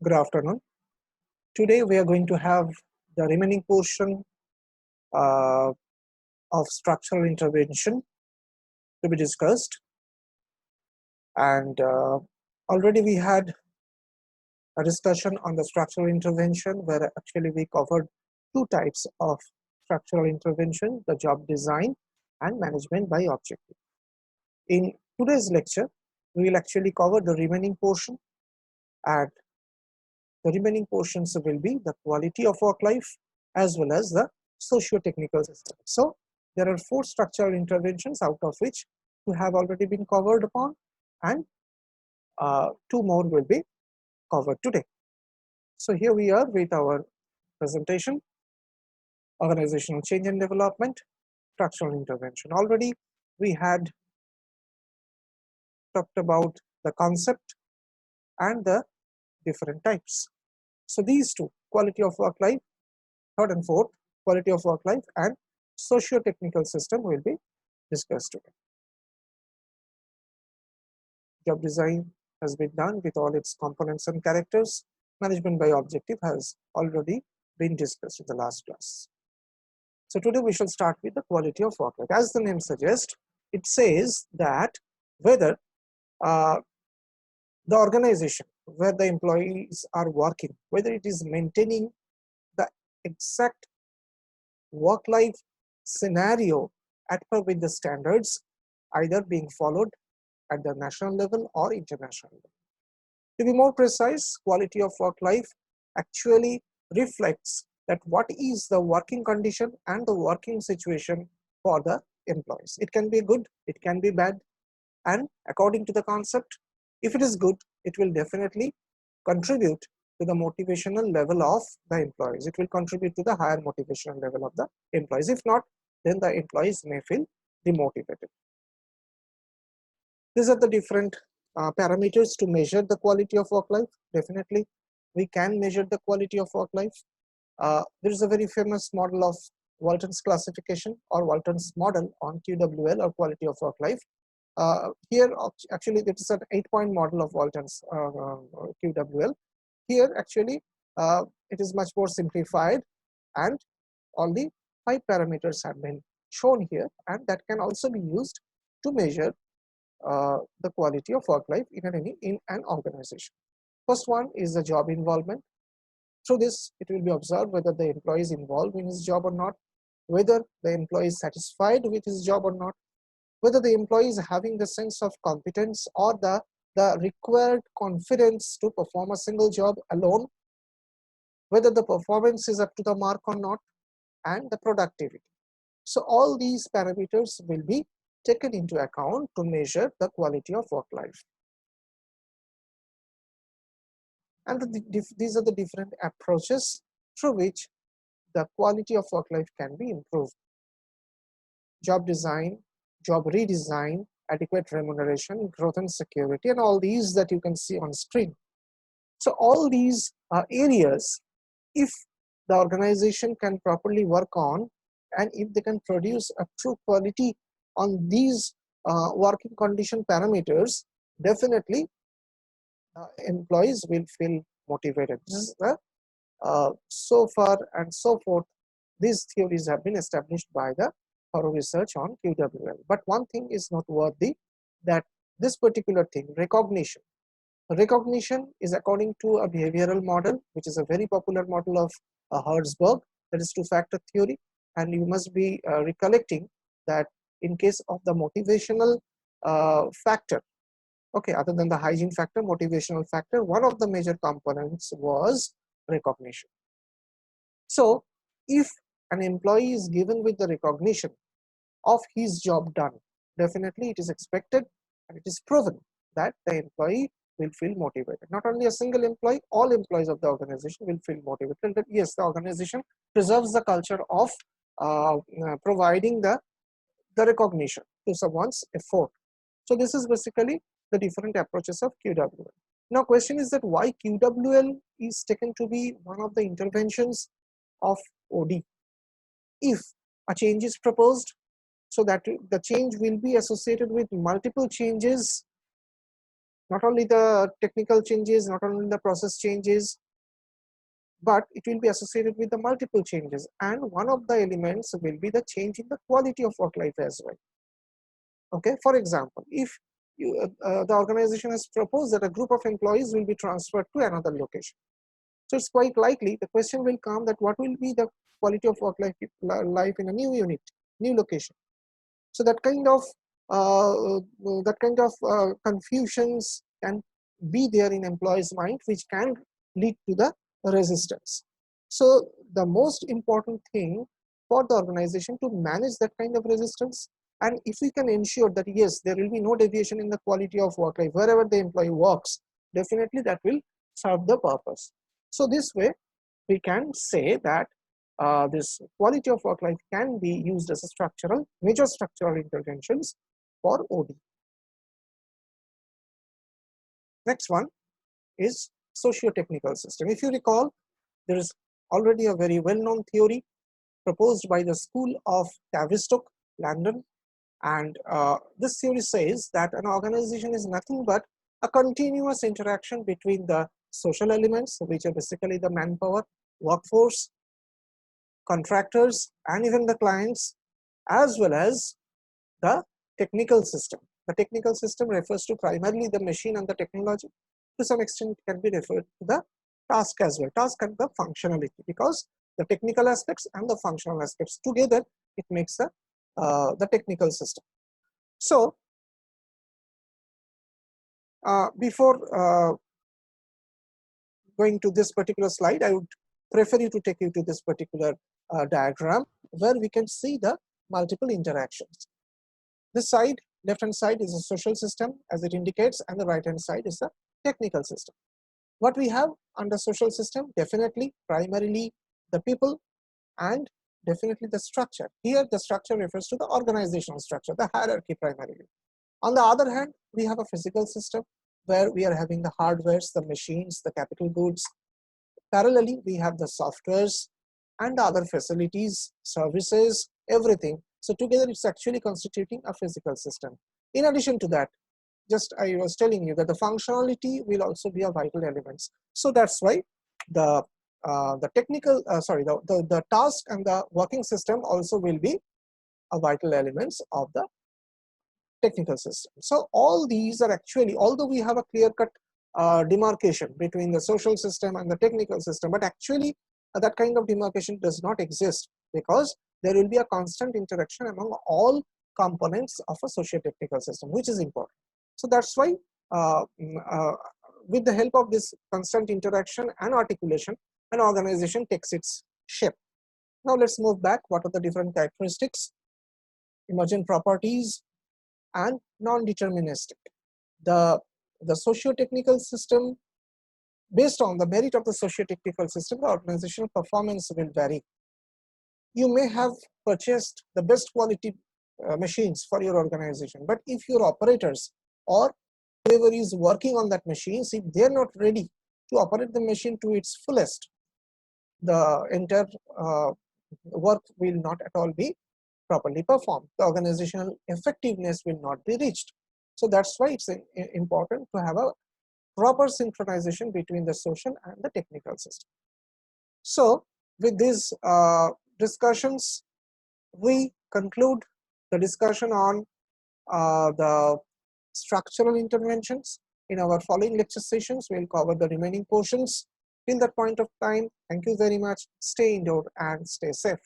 Good afternoon. Today we are going to have the remaining portion uh, of structural intervention to be discussed, and already we had a discussion on the structural intervention where actually we covered two types of structural intervention: the job design and management by objective. In today's lecture, we will actually cover the remaining portion, and the remaining portions will be the quality of work life as well as the socio-technical system. So there are four structural interventions, out of which two have already been covered upon, and two more will be covered today. So here we are with our presentation: organizational change and development, structural intervention. Already we had talked about the concept and the different types. So these two, quality of work life, third and fourth, quality of work life and socio-technical system, will be discussed today. Job design has been done with all its components and characters. Management by objective has already been discussed in the last class. So today we shall start with the quality of work life. As the name suggests, it says that whether the organization where the employees are working, whether it is maintaining the exact work life scenario at per with the standards either being followed at the national level or international level. To be more precise, quality of work life actually reflects that what is the working condition and the working situation for the employees. It can be good, it can be bad, and according to the concept, if it is good, it will definitely contribute to the motivational level of the employees. It will contribute to the higher motivational level of the employees. If not, then the employees may feel demotivated. These are the different parameters to measure the quality of work life. Definitely, we can measure the quality of work life. There is a very famous model of Walton's classification or Walton's model on QWL, or quality of work life. Here, actually, it is an 8-point model of Walton's QWL. Here, actually, it is much more simplified, and only 5 parameters have been shown here, and that can also be used to measure the quality of work life in an organization. First one is the job involvement. Through this, it will be observed whether the employee is involved in his job or not, whether the employee is satisfied with his job or not, whether the employee is having the sense of competence or the required confidence to perform a single job alone, whether the performance is up to the mark or not, and the productivity. So all these parameters will be taken into account to measure the quality of work life. And these are the different approaches through which the quality of work life can be improved: job design, job redesign, adequate remuneration, growth and security, and all these that you can see on screen. So all these areas, if the organization can properly work on, and if they can produce a true quality on these working condition parameters, definitely employees will feel motivated. This is the so far and so forth, these theories have been established by the thorough research on QWL. But one thing is noteworthy, that this particular thing, recognition is according to a behavioral model, which is a very popular model of Herzberg, that is two-factor theory. And you must be recollecting that in case of the motivational factor, okay, other than the hygiene factor, motivational factor, one of the major components was recognition. So if an employee is given with the recognition of his job done, definitely it is expected and it is proven that the employee will feel motivated. Not only a single employee, all employees of the organization will feel motivated. That yes, the organization preserves the culture of providing the recognition to someone's effort. So this is basically the different approaches of QWL. Now question is that why QWL is taken to be one of the interventions of OD. If a change is proposed, so that the change will be associated with multiple changes Not only the technical changes, not only the process changes, but it will be associated with the multiple changes, and one of the elements will be the change in the quality of work life as well. Okay, for example, if the organization has proposed that a group of employees will be transferred to another location, so it's quite likely the question will come that what will be the quality of work life in a new unit, new location. So that kind of confusions can be there in employees' mind, which can lead to the resistance. So the most important thing for the organization to manage that kind of resistance, and if we can ensure that yes, there will be no deviation in the quality of work life wherever the employee works, definitely that will serve the purpose. So this way we can say that this quality of work life can be used as a major structural interventions for OD. Next one is socio-technical system. If you recall, there is already a very well-known theory proposed by the School of Tavistock, London, and this theory says that an organization is nothing but a continuous interaction between the social elements, which are basically the manpower, workforce, contractors, and even the clients, as well as the technical system. The technical system refers to primarily the machine and the technology. To some extent, it can be referred to the task as well, task and the functionality, because the technical aspects and the functional aspects together, it makes the technical system. So, before going to this particular slide, I would prefer you to take you to this particular diagram where we can see the multiple interactions. This side, left hand side, is a social system as it indicates, and the right hand side is the technical system. What we have under social system, definitely primarily the people and definitely the structure. Here the structure refers to the organizational structure, the hierarchy primarily. On the other hand, we have a physical system where we are having the hardwares, the machines, the capital goods. Parallelly, we have the softwares and the other facilities, services, everything. So together it's actually constituting a physical system. In addition to that, just I was telling you that the functionality will also be a vital element. So that's why the the task and the working system also will be a vital elements of the technical system. So all these are actually, although we have a clear-cut demarcation between the social system and the technical system, but actually that kind of demarcation does not exist, because there will be a constant interaction among all components of a socio-technical system, which is important. So that's why with the help of this constant interaction and articulation, an organization takes its shape. Now let's move back. What are the different characteristics, emergent properties, and non-deterministic? The socio-technical system, based on the merit of the socio-technical system, the organizational performance will vary. You may have purchased the best quality machines for your organization, but if your operators or whoever is working on that machine, if they are not ready to operate the machine to its fullest, the entire work will not at all be properly performed. The organizational effectiveness will not be reached. So that's why it's important to have a proper synchronization between the social and the technical system. So with these discussions, we conclude the discussion on the structural interventions. In our following lecture sessions, we'll cover the remaining portions. Till that point of time, thank you very much. Stay indoor and stay safe.